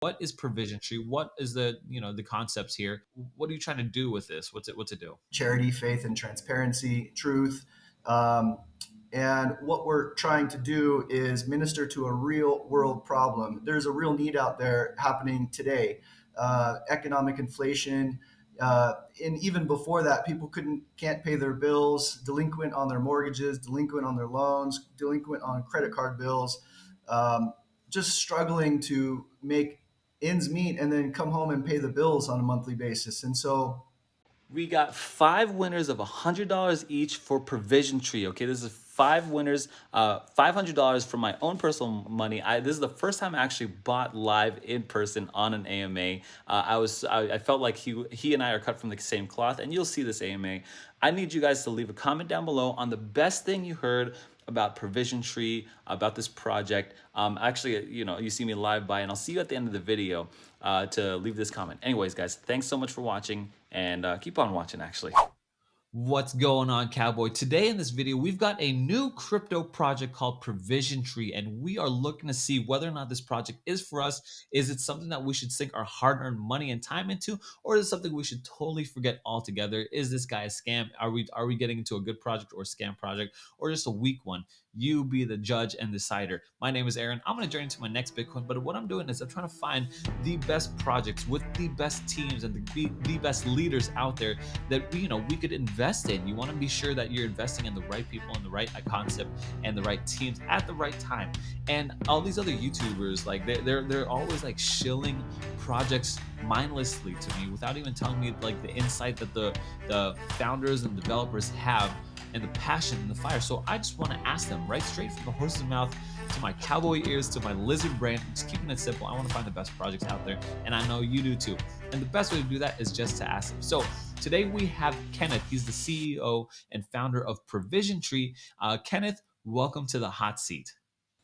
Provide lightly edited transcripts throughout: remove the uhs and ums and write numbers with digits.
What is provision tree? What is the concepts here? What are you trying to do with this? What's it do? Charity, faith, and transparency, truth. Um, and what we're trying to do is minister to a real world problem. There's a real need out there happening today. Economic inflation, and even before that, people can't pay their bills, delinquent on their mortgages, delinquent on their loans, delinquent on credit card bills, um, just struggling to make ends meet and then come home and pay the bills on a monthly basis. And so We got five winners of $100 each for Provision Tree. Okay, this is five winners, $500 from my own personal money. This is the first time I actually bought live in person on an AMA. I felt like he and I are cut from the same cloth, and you'll see this AMA. I need you guys to leave a comment down below on the best thing you heard about Provision Tree, about this project. Actually, you see me live by, and I'll see you at the end of the video to leave this comment. Anyways, guys, thanks so much for watching, and keep on watching, actually. What's going on, Cowboy? Today in this video, we've got a new crypto project called Provision Tree, and we are looking to see whether or not this project is for us. Is it something that we should sink our hard-earned money and time into, or is it something we should totally forget altogether? Is this guy a scam? Are we getting into a good project or a scam project, or just a weak one? You be the judge and decider. My name is Aaron. I'm going to journey to my next Bitcoin, but what I'm doing is I'm trying to find the best projects with the best teams and the best leaders out there that we could invest in. You want to be sure that you're investing in the right people and the right concept and the right teams at the right time. And all these other YouTubers, like they're always like shilling projects mindlessly to me without even telling me like the insight that the founders and developers have and the passion and the fire. So I just want to ask them right straight from the horse's mouth to my cowboy ears to my lizard brain. I'm just keeping it simple. I want to find the best projects out there, and I know you do too. And the best way to do that is just to ask them. So today we have Kenneth. He's the CEO and founder of Provision Tree. Kenneth, welcome to the hot seat.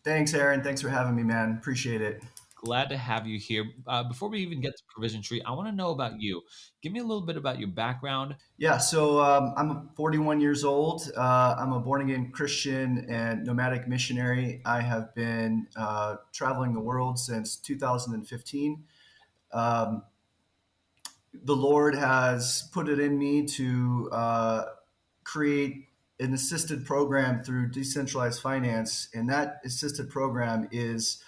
thanks, Aaron. Thanks for having me, man. Appreciate it. Glad to have you here. Before we even get to Provision Tree, I want to know about you. Give me a little bit about your background. Yeah, so I'm 41 years old. I'm a born again Christian and nomadic missionary. I have been traveling the world since 2015. Um, the Lord has put it in me to create an assisted program through decentralized finance, and that assisted program is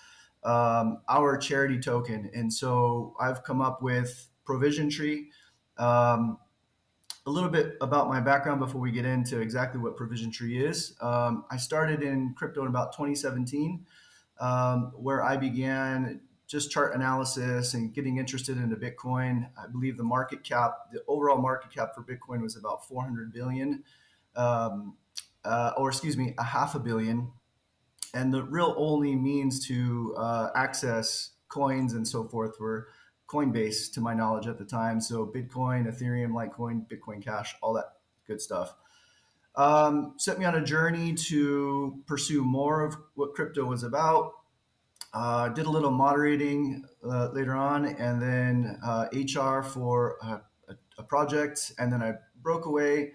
our charity token. And so I've come up with Provision Tree. Um, a little bit about my background before we get into exactly what Provision Tree is. I started in crypto in about 2017, where I began just chart analysis and getting interested into Bitcoin. I believe the overall market cap for Bitcoin was about 400 billion, or excuse me, a half a billion. And the real only means to access coins and so forth were Coinbase, to my knowledge at the time. So Bitcoin, Ethereum, Litecoin, Bitcoin Cash, all that good stuff. Set me on a journey to pursue more of what crypto was about. Did a little moderating later on, and then HR for a project, and then I broke away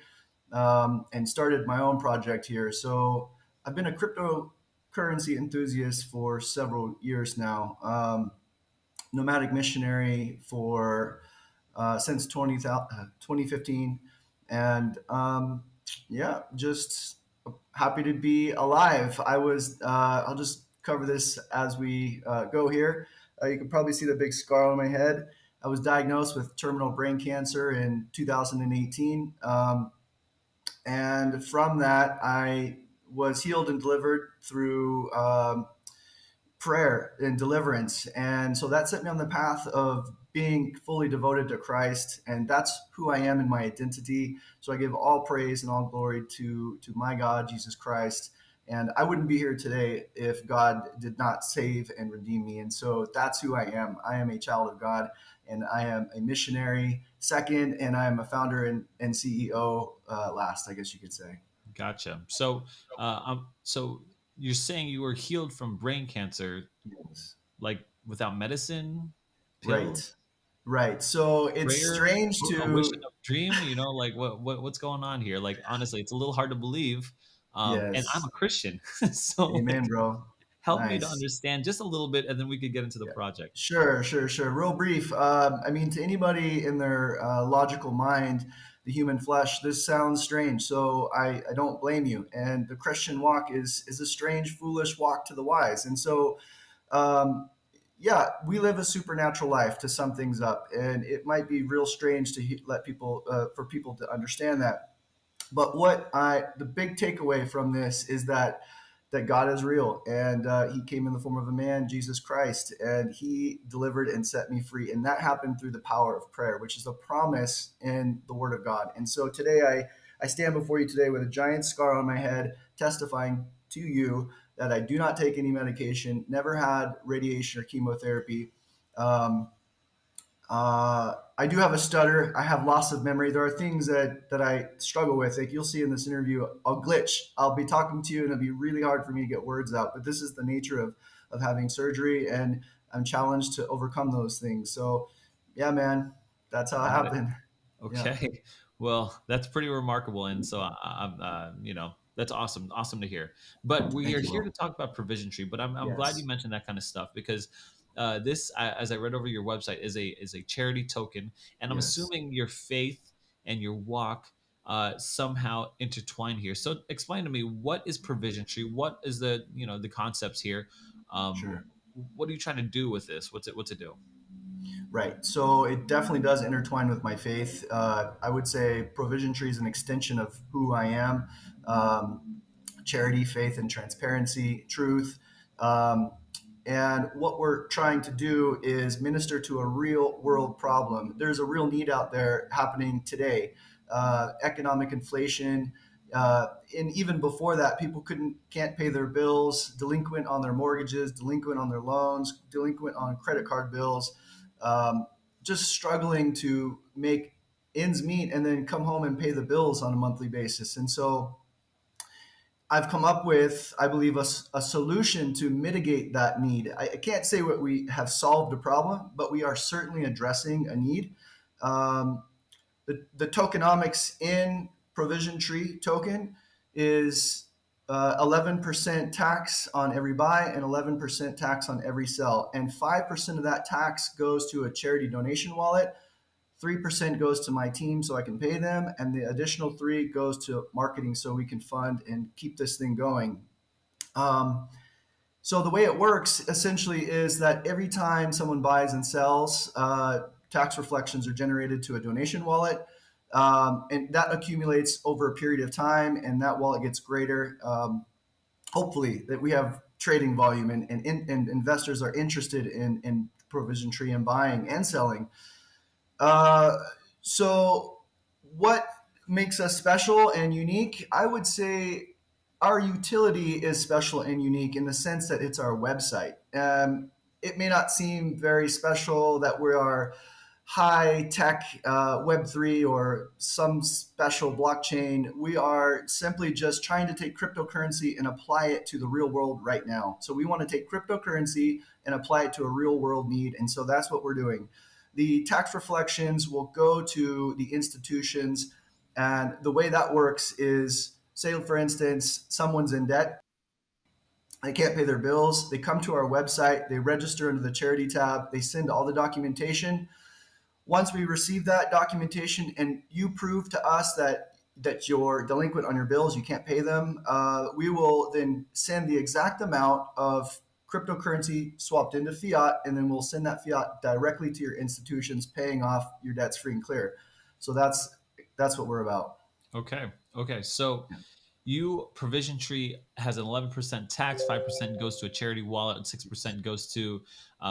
and started my own project here. So I've been a cryptocurrency enthusiast for several years now. Nomadic missionary for since 2015, and yeah, just happy to be alive. I was. I'll just cover this as we go here. You can probably see the big scar on my head. I was diagnosed with terminal brain cancer in 2018. And from that, I was healed and delivered through prayer and deliverance. And so that set me on the path of being fully devoted to Christ. And that's who I am in my identity. So I give all praise and all glory to my God, Jesus Christ. And I wouldn't be here today if God did not save and redeem me. And so that's who I am. I am a child of God, and I am a missionary second, and I am a founder and CEO last, I guess you could say. Gotcha. So you're saying you were healed from brain cancer, Yes. like without medicine, pills, Right. Right. So it's prayer, strange a wish to, and a dream? Like what's going on here? Like honestly, it's a little hard to believe. And I'm yes. a Christian, so like Amen, bro. help me to Nice. understand just a little bit, and then we could get into the Yeah. project. Sure, sure, sure. Real brief. I mean, to anybody in their logical mind, the human flesh, this sounds strange. So I don't blame you. And the Christian walk is a strange, foolish walk to the wise. And so, um, yeah, we live a supernatural life to sum things up, and it might be real strange to let people for people to understand that. But the big takeaway from this is that God is real, and He came in the form of a man, Jesus Christ, and He delivered and set me free, and that happened through the power of prayer, which is a promise in the Word of God. And so today, I stand before you today with a giant scar on my head, testifying to you that I do not take any medication, never had radiation or chemotherapy. Um, I do have a stutter. I have loss of memory. There are things that I struggle with. Like you'll see in this interview, I'll glitch. I'll be talking to you, and it'll be really hard for me to get words out. But this is the nature of having surgery, and I'm challenged to overcome those things. So, yeah, man, that's how it Got it. happened. Yeah, Okay. Well, that's pretty remarkable, and so that's awesome. Awesome to hear. But we are thank you, here Will. to talk about provision tree. But I'm glad you Yes, mentioned that kind of stuff because as I read over your website, is a charity token, and I'm yes, assuming your faith and your walk somehow intertwine here. So explain to me, what is provision tree? What is the concepts here? Um, sure. what are you trying to do with this? What's it do? Right. So it definitely does intertwine with my faith. I would say Provision Tree is an extension of who I am. Charity, faith, and transparency, truth. Um, and what we're trying to do is minister to a real world problem. There's a real need out there happening today. Economic inflation, and even before that, people can't pay their bills, delinquent on their mortgages, delinquent on their loans, delinquent on credit card bills, um, just struggling to make ends meet and then come home and pay the bills on a monthly basis. And so I've come up with, I believe, a solution to mitigate that need. I can't say what we have solved a problem, but we are certainly addressing a need. Um, the tokenomics in Provision Tree token is 11% tax on every buy and 11% tax on every sell. And 5% of that tax goes to a charity donation wallet. 3% goes to my team so I can pay them, and the additional 3 goes to marketing so we can fund and keep this thing going. Um, so the way it works essentially is that every time someone buys and sells, tax reflections are generated to a donation wallet, and that accumulates over a period of time, and that wallet gets greater. Hopefully, that we have trading volume and investors are interested in Provision Tree and buying and selling. Uh, so, what makes us special and unique? I would say our utility is special and unique in the sense that it's our website. It may not seem very special that we are high tech Web3 or some special blockchain. We are simply just trying to take cryptocurrency and apply it to the real world right now. So, we want to take cryptocurrency and apply it to a real world need. And so, that's what we're doing. The tax reflections will go to the institutions. And the way that works is, say, for instance, someone's in debt, they can't pay their bills, they come to our website, they register under the charity tab, they send all the documentation. Once we receive that documentation and you prove to us that you're delinquent on your bills, you can't pay them, we will then send the exact amount of cryptocurrency swapped into fiat, and then we'll send that fiat directly to your institutions, paying off your debts free and clear. So that's what we're about. Okay. Okay. So you provision tree has an 11% tax, 5% goes to a charity wallet, and 6% goes to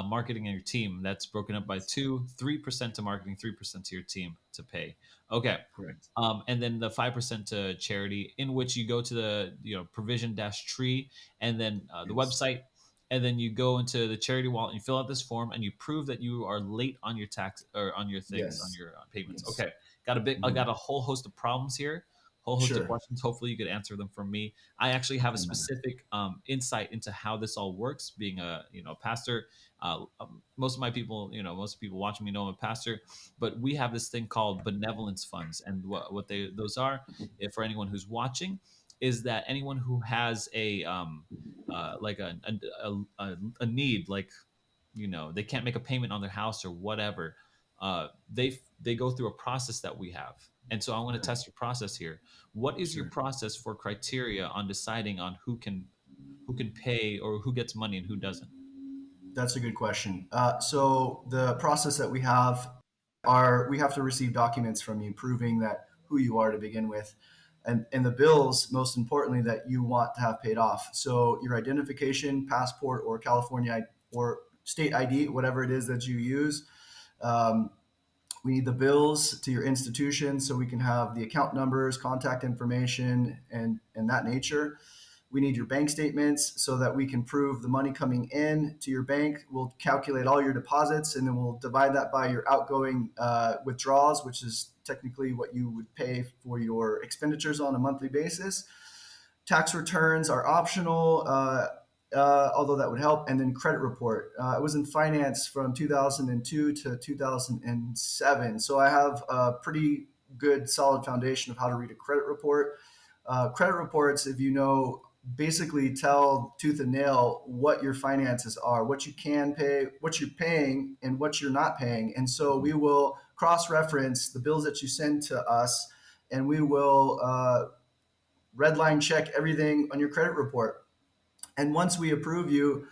marketing and your team. That's broken up by two, 3% to marketing, 3% to your team to pay. Okay. Correct. And then the 5% to charity, in which you go to the provision dash tree, and then the Yes. website, and then you go into the charity wallet and you fill out this form and you prove that you are late on your tax or on your things on Yes. your payments. Yes. Okay, got a bit. I got Mhm. a whole host of problems here, whole host of Sure. questions. Hopefully, you could answer them for me. I actually have a Amen. specific insight into how this all works. Being a pastor, most of my people, most people watching me know I'm a pastor, but we have this thing called benevolence funds, and what they those are, if for anyone who's watching, is that anyone who has a like a need, like they can't make a payment on their house or whatever, they go through a process that we have. And so I want to test your process here. What is your Sure. process for criteria on deciding on who can pay or who gets money and who doesn't? That's a good question. So the process that we have are we have to receive documents from you proving that who you are to begin with, and the bills, most importantly, that you want to have paid off. So your identification, passport, or California or state ID, whatever it is that you use. Um, we need the bills to your institution so we can have the account numbers, contact information, and that nature. We need your bank statements so that we can prove the money coming in to your bank. We'll calculate all your deposits and then we'll divide that by your outgoing withdrawals, which is technically what you would pay for your expenditures on a monthly basis. Tax returns are optional, although that would help. And then credit report. I was in finance from 2002 to 2007. So I have a pretty good, solid foundation of how to read a credit report. Credit reports, if you know, basically tell tooth and nail what your finances are, what you can pay, what you're paying, and what you're not paying. And so we will cross reference the bills that you send to us, and we will red line check everything on your credit report. And once we approve you,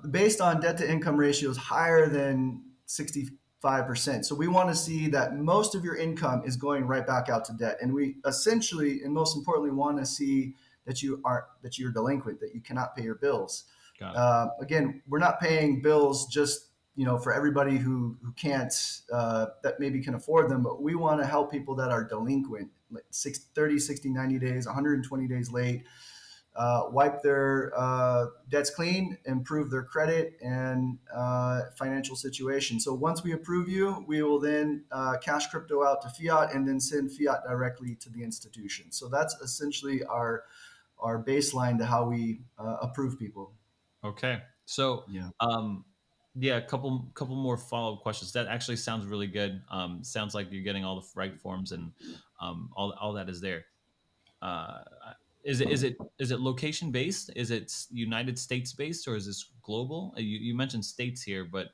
based on debt to income ratios higher than 65%. So we want to see that most of your income is going right back out to debt. And we essentially, and most importantly, want to see that you're delinquent, that you cannot pay your bills. Got it. Again, we're not paying bills just for everybody who can't that maybe can afford them, but we want to help people that are delinquent, like 30, 60, 90 days, 120 days late, wipe their debts clean, improve their credit and financial situation. So once we approve you, we will then cash crypto out to fiat and then send fiat directly to the institution. So that's essentially our baseline to how we approve people. Okay. So, Yeah. yeah, a couple more follow up questions. That actually sounds really good. Sounds like you're getting all the right forms and all that is there. Uh, is it location based? Is it United States based or is this global? You mentioned states here, but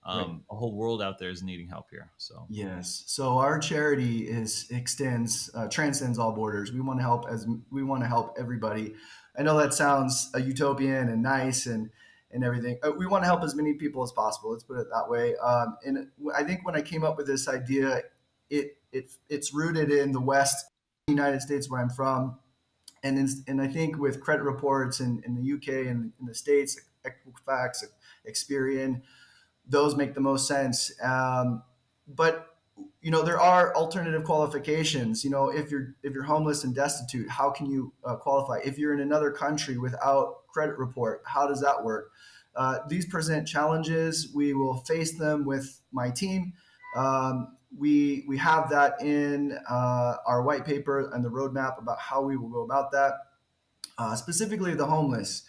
Right. a whole world out there is needing help here. So Yes. So our charity is extends transcends all borders. We want to help everybody. I know that sounds utopian and nice and everything. We want to help as many people as possible. Let's put it that way. And I think when I came up with this idea, it's rooted in the West, United States, where I'm from, and I think with credit reports in the UK and in the States, Equifax, Experian, those make the most sense. But there are alternative qualifications. If you're homeless and destitute, how can you qualify? If you're in another country without credit report, how does that work? These present challenges. We will face them with my team. We have that in our white paper and the roadmap about how we will go about that. Specifically, the homeless.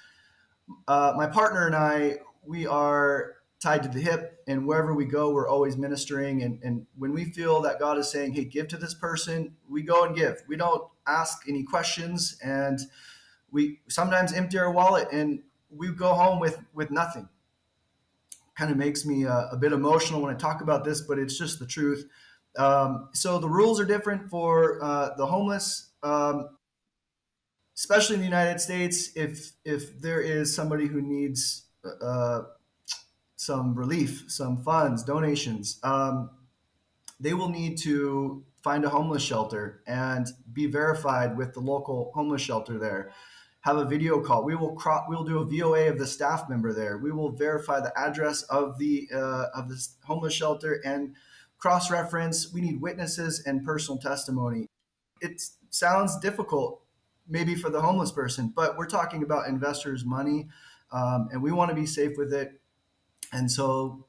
My partner and I, we are tied to the hip, and wherever we go, we're always ministering. And when we feel that God is saying, "Hey, give to this person," we go and give. We don't ask any questions, and we sometimes empty our wallet and we go home with nothing. Kind of makes me a bit emotional when I talk about this, but it's just the truth. So the rules are different for the homeless. Especially in the United States, if there is somebody who needs some relief, some funds, donations, they will need to find a homeless shelter and be verified with the local homeless shelter there. Have a video call. We'll do a VOA of the staff member there. We will verify the address of the homeless shelter and cross reference. We need witnesses and personal testimony. It sounds difficult maybe for the homeless person, but we're talking about investors' money, and we want to be safe with it. And so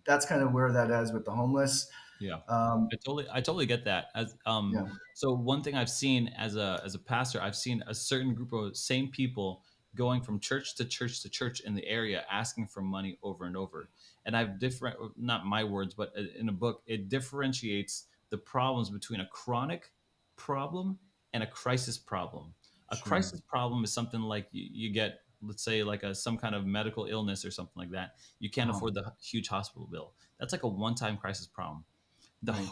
that's kind of where that is with the homeless. yeah, Um, I totally get that. yeah, So one thing I've seen as a pastor, I've seen a certain group of same people going from church to church to church in the area asking for money over and over. And I've different, not my words, but in a book, it differentiates the problems between a chronic problem and a crisis problem. A Sure. crisis problem is something like you get, let's say, like some kind of medical illness or something like that. You can't Uh-huh. afford the huge hospital bill. That's like a one-time crisis problem. The Right.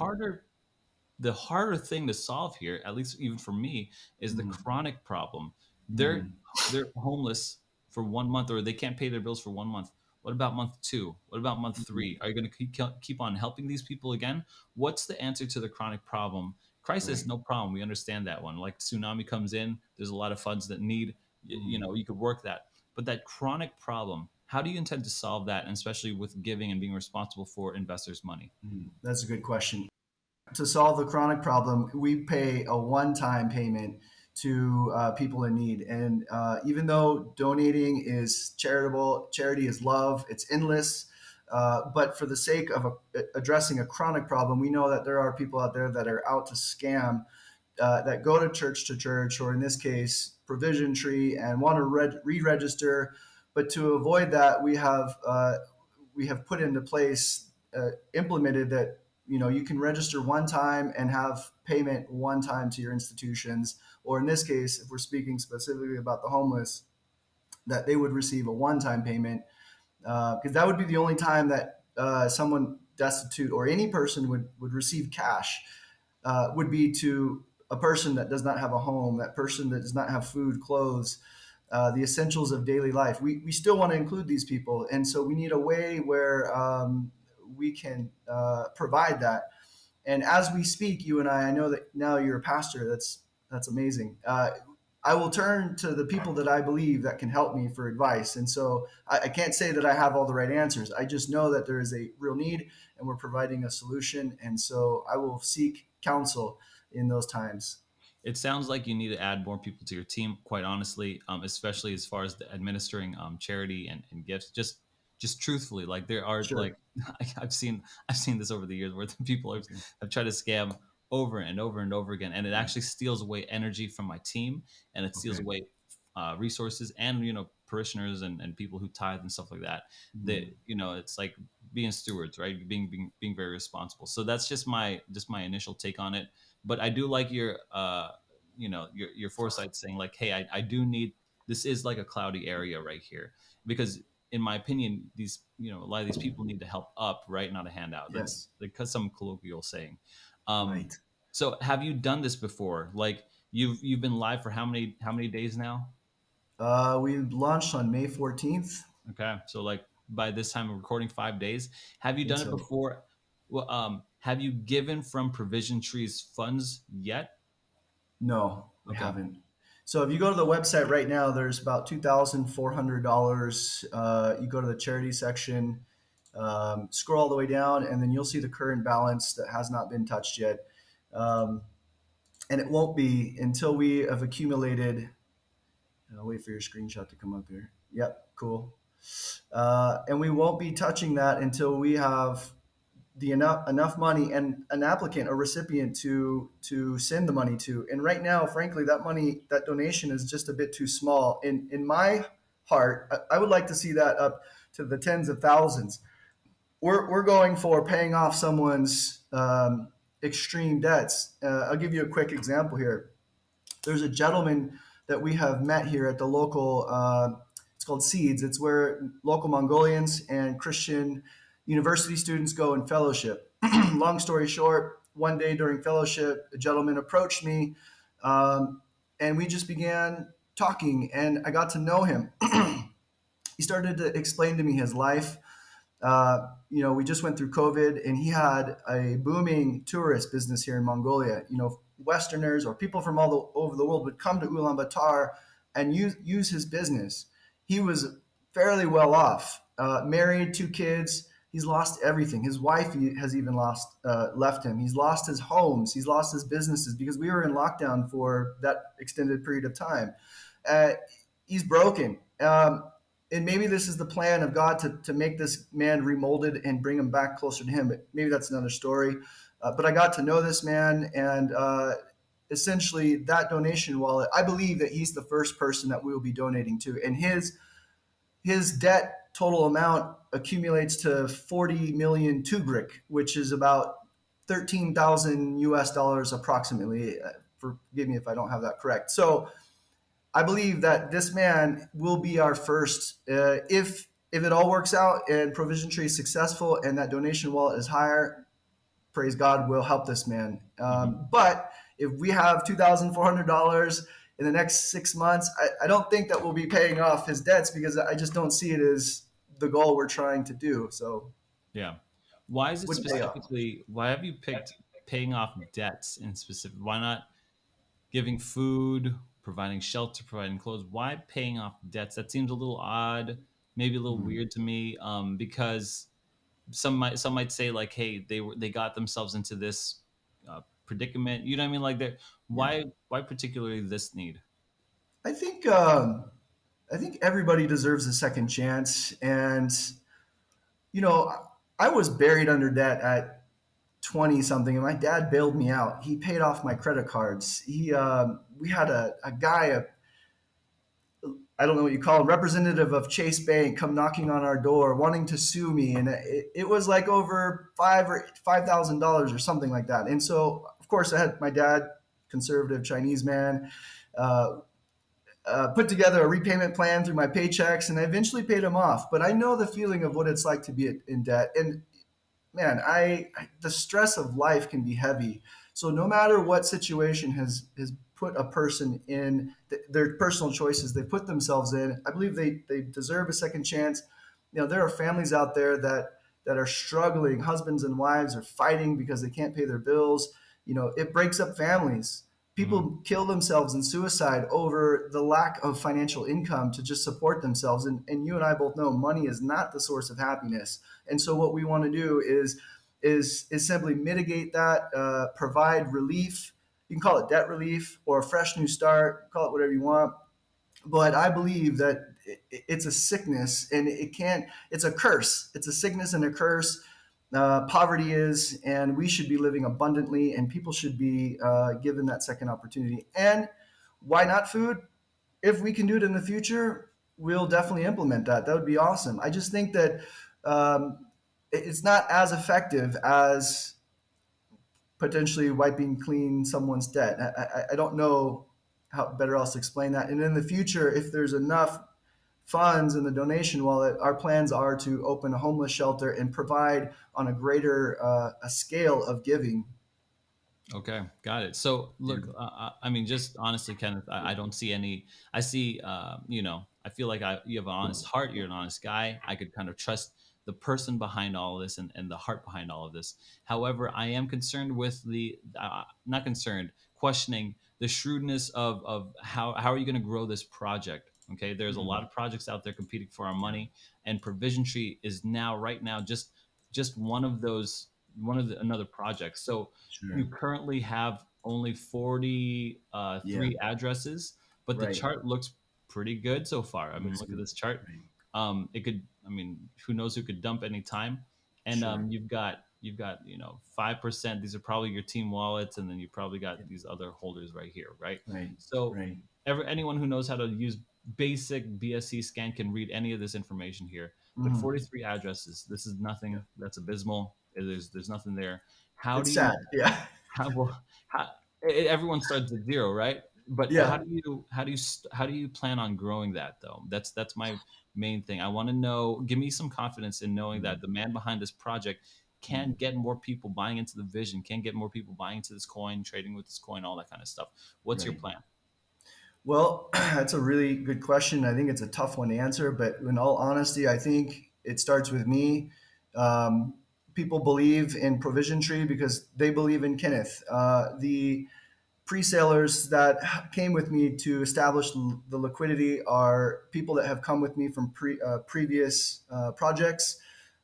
harder thing to solve here, at least even for me, is the Mm, chronic problem. They're mm, they're homeless for 1 month, or they can't pay their bills for 1 month. What about month two? What about month mm. three? Are you going to keep on helping these people again? What's the answer to the chronic problem? Crisis, Right. no problem. We understand that one. Like tsunami comes in, there's a lot of funds that need, Mm, you could work that. But that chronic problem, how do you intend to solve that, and especially with giving and being responsible for investors' money? That's a good question. To solve the chronic problem, we pay a one-time payment to people in need. And even though donating is charitable, charity is love, it's endless. But for the sake of addressing a chronic problem, we know that there are people out there that are out to scam, that go to church, or in this case, Provision Tree, and want to re-register. But to avoid that, we have put into place, implemented that you can register one time and have payment one time to your institutions, or in this case, if we're speaking specifically about the homeless, that they would receive a one-time payment, because that would be the only time that someone destitute or any person would receive cash, would be to a person that does not have a home, that person that does not have food, clothes, the essentials of daily life. We still want to include these people, and so we need a way where we can provide that. And as we speak, you and I know that now you're a pastor. That's amazing. I will turn to the people that I believe that can help me for advice. And so I can't say that I have all the right answers. I just know that there is a real need and we're providing a solution. And so I will seek counsel in those times. It sounds like you need to add more people to your team, quite honestly, especially as far as the administering charity and gifts. Just truthfully, like there are Sure. like I've seen this over the years where the people Okay. have tried to scam over and over and over again, and it Yeah. actually steals away energy from my team, and it steals Okay. away resources and parishioners and people who tithe and stuff like that. That Mm. it's like being stewards, right? Being very responsible. So that's just my initial take on it. But I do like your foresight saying like, hey, I do need, this is like a cloudy area right here, because in my opinion, these a lot of these people need to help up, right, not a handout. That's Yes. because some colloquial saying. um Right. so have you done this before? Like you've been live for how many days now? We launched on May 14th. Okay, so like by this time of recording, 5 days. Have you I think done it so. before? Well, have you given from Provision Tree's funds yet? No, we Okay. haven't. So if you go to the website right now, there's about $2,400. You go to the charity section, scroll all the way down, and then you'll see the current balance that has not been touched yet. Um, and it won't be until we have accumulated. I'll wait for your screenshot to come up here. Yep, cool. And we won't be touching that until we have the enough money and an applicant, a recipient to send the money to. And right now, frankly, that donation is just a bit too small. In my heart, I would like to see that up to the tens of thousands. We're going for paying off someone's extreme debts. I'll give you a quick example here. There's a gentleman that we have met here at the local. It's called Seeds. It's where local Mongolians and Christian university students go in fellowship. Long story short, one day during fellowship, a gentleman approached me, and we just began talking, and I got to know him. He started to explain to me his life. We just went through COVID, and he had a booming tourist business here in Mongolia. Westerners or people from over the world would come to Ulaanbaatar and use his business. He was fairly well off, married, two kids. He's lost everything. His wife has even left him. He's lost his homes. He's lost his businesses because we were in lockdown for that extended period of time. Uh, he's broken. And maybe this is the plan of God to make this man remolded and bring him back closer to him. But maybe that's another story. But I got to know this man, and essentially that donation wallet, I believe that he's the first person that we will be donating to. And his debt total amount accumulates to 40 million tugrik, which is about 13,000 US dollars approximately. forgive me if I don't have that correct. So I believe that this man will be our first, if it all works out and Provision Tree is successful and that donation wallet is higher, praise God, we'll help this man. Mhm. But if we have $2,400 in the next 6 months, I don't think that we'll be paying off his debts because I just don't see it as the goal we're trying to do. So Yeah. Why is it would pay off. specifically? Why have you picked paying off debts in specific? Why not giving food, providing shelter, providing clothes? Why paying off debts? That seems a little odd, maybe a little Mhm. weird to me. Because some might say like, hey, they got themselves into this predicament. You know what I mean? Like, they Yeah. why particularly this need? I think I think everybody deserves a second chance, and you know, I was buried under debt at 20 something, and my dad bailed me out. He paid off my credit cards. We had a guy, I don't know what you call him, representative of Chase Bank, come knocking on our door wanting to sue me, and it was like over $5,000 or something like that. And so, of course, I had my dad, conservative Chinese man, uh, put together a repayment plan through my paychecks, and I eventually paid him off. But I know the feeling of what it's like to be in debt, and man, the stress of life can be heavy. So no matter what situation has put a person in their personal choices they put themselves in, I believe they deserve a second chance. You know, there are families out there that are struggling. Husbands and wives are fighting because they can't pay their bills. You know, it breaks up families. Mhm. People kill themselves in suicide over the lack of financial income to just support themselves. And you and I both know money is not the source of happiness. And so what we want to do is simply mitigate that, provide relief. You can call it debt relief or a fresh new start, call it whatever you want. But I believe that it's a sickness, and it can't. It's a curse. It's a sickness and a curse. Poverty is, and we should be living abundantly, and people should be given that second opportunity. And why not food? If we can do it in the future, we'll definitely implement that. That would be awesome. I just think that um, it's not as effective as potentially wiping clean someone's debt. I don't know how better else to explain that. And in the future, if there's enough funds in the donation wallet, our plans are to open a homeless shelter and provide on a greater a scale of giving. Okay, got it. So, Yeah. look, I mean, just honestly, Kenneth, I don't see any. I see, I feel like you have an honest heart. You're an honest guy. I could kind of trust the person behind all of this and the heart behind all of this. However, I am concerned with not concerned, questioning the shrewdness of how are you going to grow this project? Okay, there's a lot Mhm. of projects out there competing for our Yeah. money, and Provision Tree is now, right now, just one of those, another project. So you Sure. currently have only 43 Yeah. addresses, but the Right. chart looks pretty good so far. I mean, Looks look at good. this chart. Right. It could, I mean, who knows who could dump any time. And Sure. you've got 5%. These are probably your team wallets, and then you probably got these other holders right here, right? Right. So Right. anyone who knows how to use basic BSC scan can read any of this information here. But Mhm. 43 addresses, this is Yeah. nothing. That's abysmal. There's nothing there. How do It's you sad. Yeah. how well how everyone starts at zero, right? But Yeah. how do you plan on growing that though? That's my main thing. I want to know. Give me some confidence in knowing that the man behind this project can get more people buying into the vision, can get more people buying into this coin, trading with this coin, all that kind of stuff. What's your Right. plan? Well, that's a really good question. I think it's a tough one to answer, but in all honesty, I think it starts with me. Um, People believe in Provision Tree because they believe in Kenneth. The pre-sellers that came with me to establish the liquidity are people that have come with me from previous projects.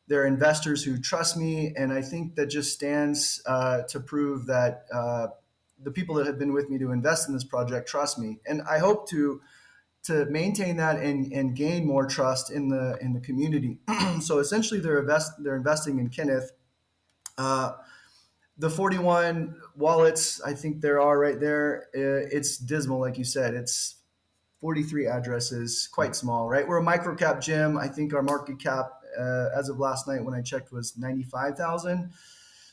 They're investors who trust me, and I think that just stands to prove that the people that have been with me to invest in this project trust me, and I hope to maintain that and gain more trust in the community. So essentially, they're investing in Kenneth. Uh, the 41 wallets, I think there are right there. It's dismal, like you said. It's 43 addresses, quite small, right? We're a micro cap gym. I think our market cap, as of last night when I checked, was 95,000.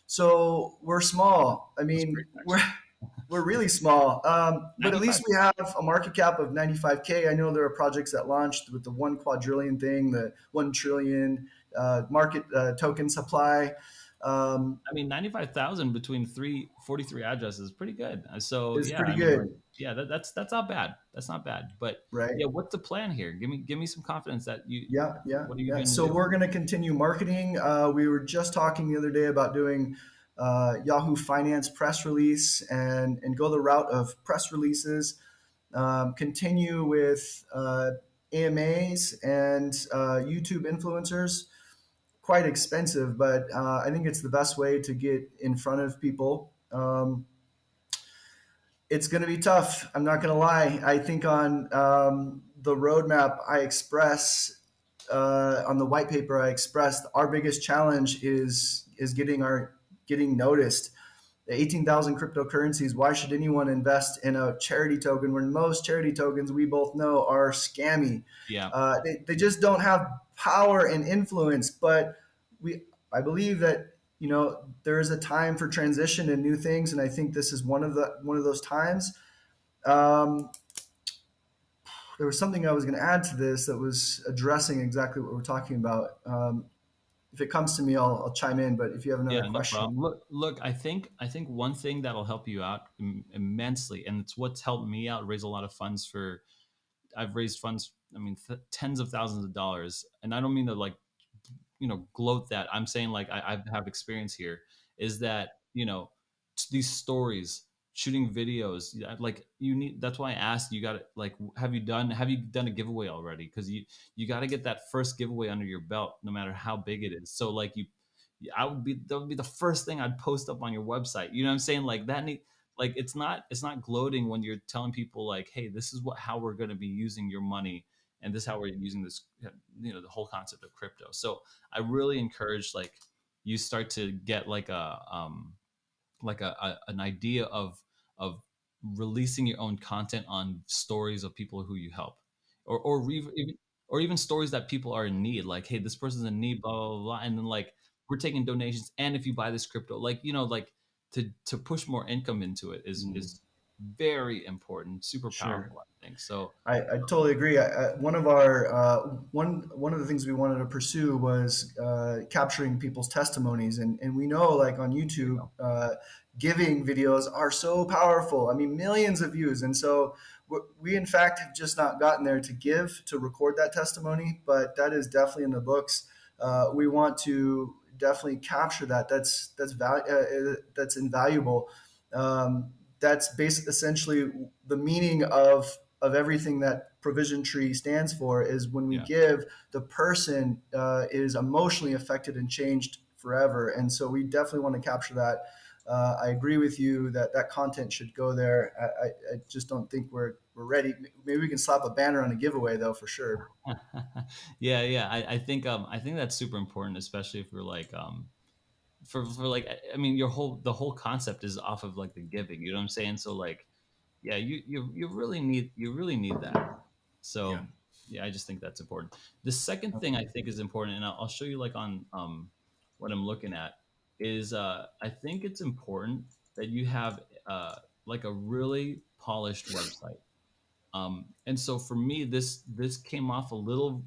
So we're small. I That's mean, great, actually. we're really small. But at 95. least we have a market cap of 95K. I know there are projects that launched with the 1 quadrillion thing, the 1 trillion market token supply. Um, I mean, 95,000 between 43 addresses is pretty good. So is yeah, pretty I mean, like, good, yeah, that's not bad. That's not bad. But right? yeah, what's the plan here? Give me some confidence that you. Yeah, yeah, What are you yeah. going to So do? we're going to continue marketing. We were just talking the other day about doing Yahoo Finance press release and go the route of press releases. Continue with AMAs and YouTube influencers. Quite expensive, but I think it's the best way to get in front of people. It's going to be tough. I'm not going to lie. I think on the roadmap I express on the white paper I expressed, our biggest challenge is getting noticed. The 18,000 cryptocurrencies. Why should anyone invest in a charity token when most charity tokens we both know are scammy? Yeah. They just don't have power and influence. But I believe that there is a time for transition and new things, and I think this is one of those times. Um, there was something I was going to add to this that was addressing exactly what we're talking about. If it comes to me, I'll chime in. But if you have another Yeah, no problem. question, Look. I think one thing that'll help you out immensely, and it's what's helped me out raise a lot of funds for. I've raised funds. I mean, tens of thousands of dollars, and I don't mean to like gloat that. I'm saying like I have experience here. Is that these stories, shooting videos, like you need. That's why I asked you. Got it? Like, have you done a giveaway already? Because you got to get that first giveaway under your belt, no matter how big it is. So like that would be the first thing I'd post up on your website. You know what I'm saying? Like that need. Like it's not gloating when you're telling people like, hey, this is how we're going to be using your money, and this is how we're using this, the whole concept of crypto. So I really encourage like you start to get an idea of releasing your own content on stories of people who you help, or even stories that people are in need. Like, hey, this person's in need, blah blah blah, and then like we're taking donations, and if you buy this crypto, like like to push more income into it is very important, super sure. powerful. I think so. I totally agree. One of our one of the things we wanted to pursue was capturing people's testimonies, and we know like on There you YouTube, go. giving videos are so powerful. I mean, millions of views, and so we in fact have just not gotten there to give to record that testimony, but that is definitely in the books. We want to definitely capture that. That's invaluable. Um, that's essentially the meaning of everything that provision tree stands for is when we Yeah. give, the person is emotionally affected and changed forever, and so we definitely want to capture that. I agree with you that that content should go there. I just don't think we're ready. Maybe we can slap a banner on a giveaway though, for sure. Yeah, yeah. I think that's super important, especially if you're like for like I mean the whole concept is off of like the giving. You know what I'm saying? So like yeah, you really need that. Yeah. So yeah, I just think that's important. The second thing I Okay. think is important, and I'll show you like on what I'm looking at is I think it's important that you have like a really polished website. And so for me, this came off a little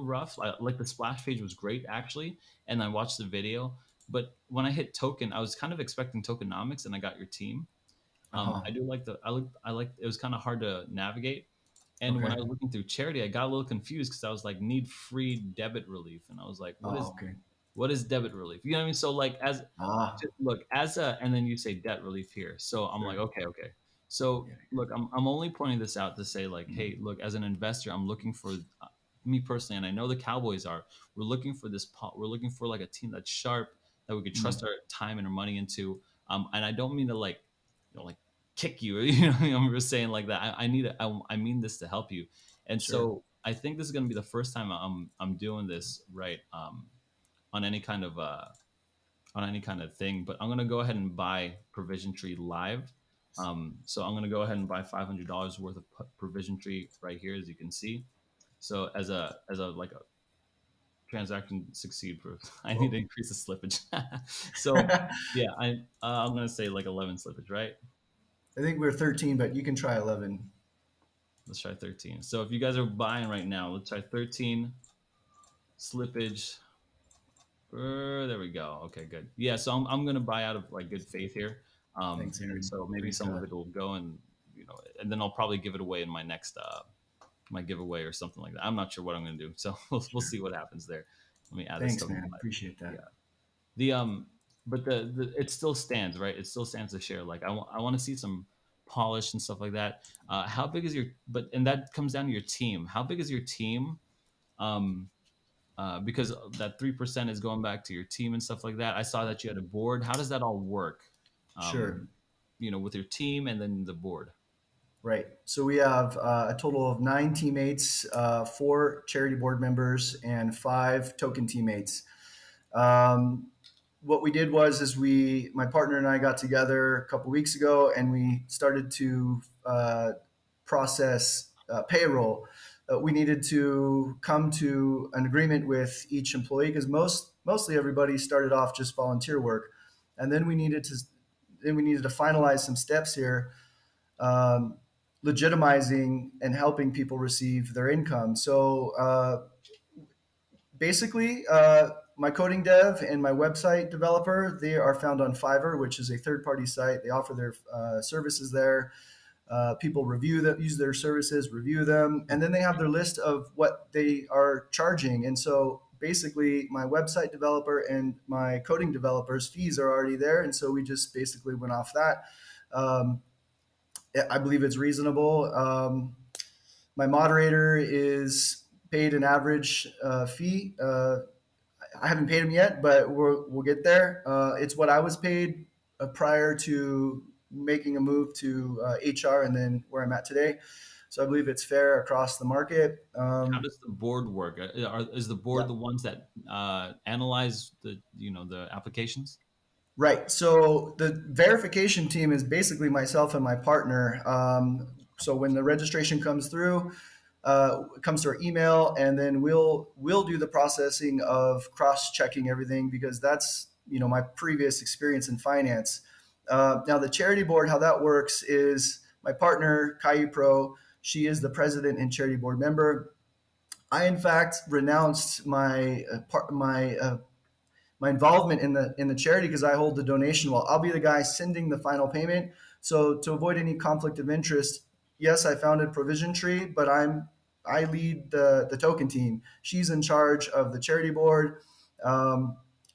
rough. Like the splash page was great actually, and I watched the video. But when I hit token, I was kind of expecting tokenomics, and I got your team. Uh-huh. I do like I like it was kind of hard to navigate. And when Okay. I was looking through charity, I got a little confused because I was like, need free debit relief, and I was like, what Oh, is okay. what is debit relief? You know what I mean? So like Ah, look as a, and then you say debt relief here. So I'm like, sure. okay, okay. So Yeah. look, I'm only pointing this out to say like, Mhm. hey, look, as an investor, I'm looking for me personally, and I know the Cowboys are. We're looking for we're looking for like a team that's sharp, that we could trust Mhm. our time and our money into. And I don't mean to like, like kick you. I'm just saying like that. I mean this to help you. And Sure. so I think this is going to be the first time I'm doing this right. On any kind of thing. But I'm gonna go ahead and buy Provision Tree live. So I'm gonna go ahead and buy $500 worth of Provision Tree right here, as you can see. So as a like a transaction succeed proof, I need to increase the slippage. So yeah, I'm gonna say like 11 slippage, right? I think we're 13, but you can try 11. Let's try 13. So if you guys are buying right now, let's try 13 slippage. There we go. Okay, good. Yeah, so I'm gonna buy out of like good faith here. Thanks, And Henry. so maybe Praise some of God. it will go, and and then I'll probably give it away in my next my giveaway or something like that. I'm not sure what I'm gonna do, so we'll see what happens there. Let me add this Thanks, token man. live. Appreciate that. Yeah. The but the it still stands, right? It still stands to share. Like I want to see some polish and stuff like that. How big is your and that comes down to your team. How big is your team? Um, because that 3% is going back to your team and stuff like that. I saw that you had a board. How does that all work? Sure. Um, with your team and then the board. Right. So we have a total of 9 teammates, 4 charity board members, and 5 token teammates. Um, what we did was, is my partner and I got together a couple weeks ago, and we started to process payroll. We needed to come to an agreement with each employee because mostly everybody started off just volunteer work, and then we needed to finalize some steps here, um, legitimizing and helping people receive their income. So basically, my coding dev and my website developer, they are found on Fiverr, which is a third-party site. They offer their services there. People review them, use their services, review them, and then they have their list of what they are charging. And so basically, my website developer and my coding developer's fees are already there, and so we just basically went off that. Um, I believe it's reasonable. My moderator is paid an average fee. I haven't paid him yet, but we'll get there. It's what I was paid prior to making a move to HR and then where I'm at today. So I believe it's fair across the market. How does the board work? Is the board Yeah. the ones that analyze the applications? Right. So the verification team is basically myself and my partner. So when the registration comes through, it comes to our email, and then we'll do the processing of cross checking everything because that's my previous experience in finance. Now the charity board, how that works is my partner Caillou Pro. She is the president and charity board member. I in fact renounced my involvement in the charity because I hold the donation wall. I'll be the guy sending the final payment. So to avoid any conflict of interest, yes, I founded Provision Tree, but I lead the token team. She's in charge of the charity board.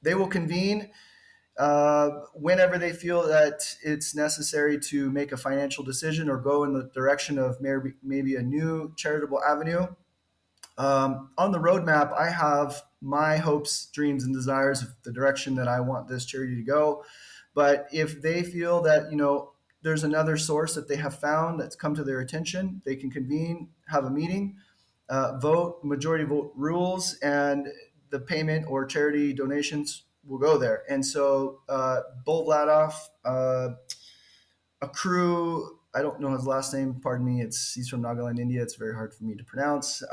They will convene whenever they feel that it's necessary to make a financial decision or go in the direction of maybe a new charitable avenue. On the roadmap, I have my hopes, dreams, and desires of the direction that I want this charity to go. But if they feel that there's another source that they have found that's come to their attention, they can convene, have a meeting, vote, majority vote rules, and the payment or charity donations will go there. And so, Bol Vladoff, a crew. I don't know his last name. Pardon me. He's from Nagaland, India. It's very hard for me to pronounce.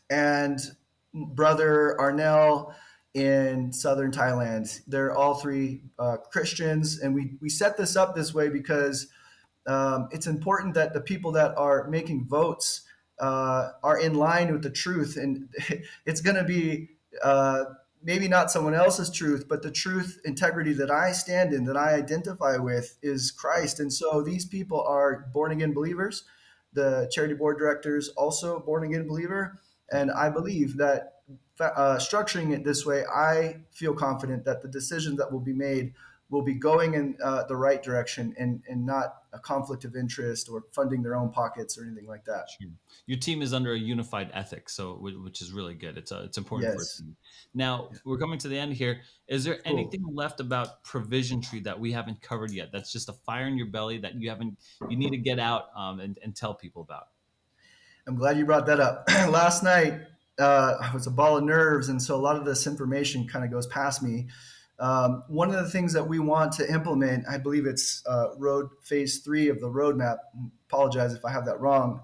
And brother Arnell in southern Thailand. They're all three Christians, and we set this up this way because it's important that the people that are making votes are in line with the truth, and it's going to be maybe not someone else's truth, but the truth, integrity that I stand in, that I identify with, is Christ. And so these people are born again believers. The charity board directors also born again believer, and I believe that structuring it this way, I feel confident that the decisions that will be made will be going in the right direction and not a conflict of interest or funding their own pockets or anything like that. Sure. Your team is under a unified ethic, so which is really good. It's important for a Yes. team. Now we're coming to the end here. Is there Cool. anything left about provision tree that we haven't covered yet? That's just a fire in your belly that you need to get out and tell people about. I'm glad you brought that up. Last night, I was a ball of nerves, and so a lot of this information kind of goes past me. One of the things that we want to implement, I believe it's road phase 3 of the roadmap. Apologize if I have that wrong.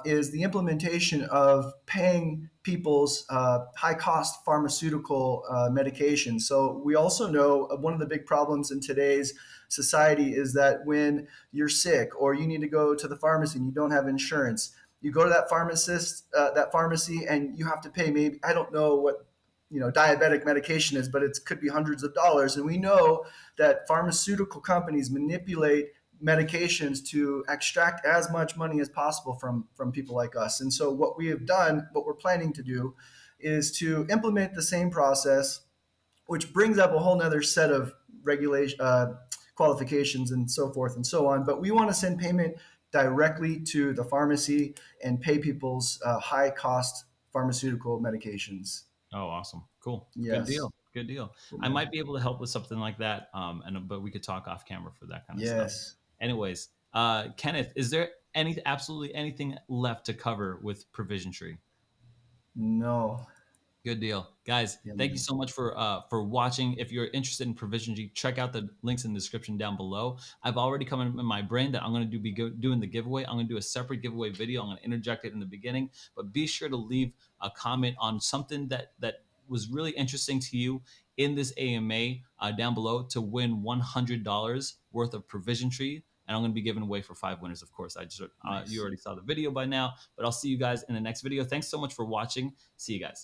is the implementation of paying people's high cost pharmaceutical medication. So we also know one of the big problems in today's society is that when you're sick or you need to go to the pharmacy and you don't have insurance, you go to that that pharmacy, and you have to pay, maybe, I don't know what diabetic medication is, but it could be hundreds of dollars. And we know that pharmaceutical companies manipulate medications to extract as much money as possible from people like us. And so what we have done, what we're planning to do, is to implement the same process, which brings up a whole nother set of regulation, qualifications, and so forth and so on. But we want to send payment directly to the pharmacy and pay people's high cost pharmaceutical medications. Oh, awesome. Cool. Good Yes. deal. Good deal. Cool, I might man. be able to help with something like that. But we could talk off camera for that kind of stuff. Yes. Anyways, Kenneth, is there absolutely anything left to cover with Provision Tree? No. Good deal, guys. Yeah, Thank you man. so much for watching. If you're interested in Provision G, check out the links in the description down below. I've already come in my brain that I'm going to doing the giveaway. I'm going to do a separate giveaway video. I'm going to interject it in the beginning, but be sure to leave a comment on something that was really interesting to you in this AMA down below to win $100 worth of Provision Tree. And I'm going to be giving away for 5 winners, of course. You Nice. already saw the video by now, but I'll see you guys in the next video. Thanks so much for watching. See you guys.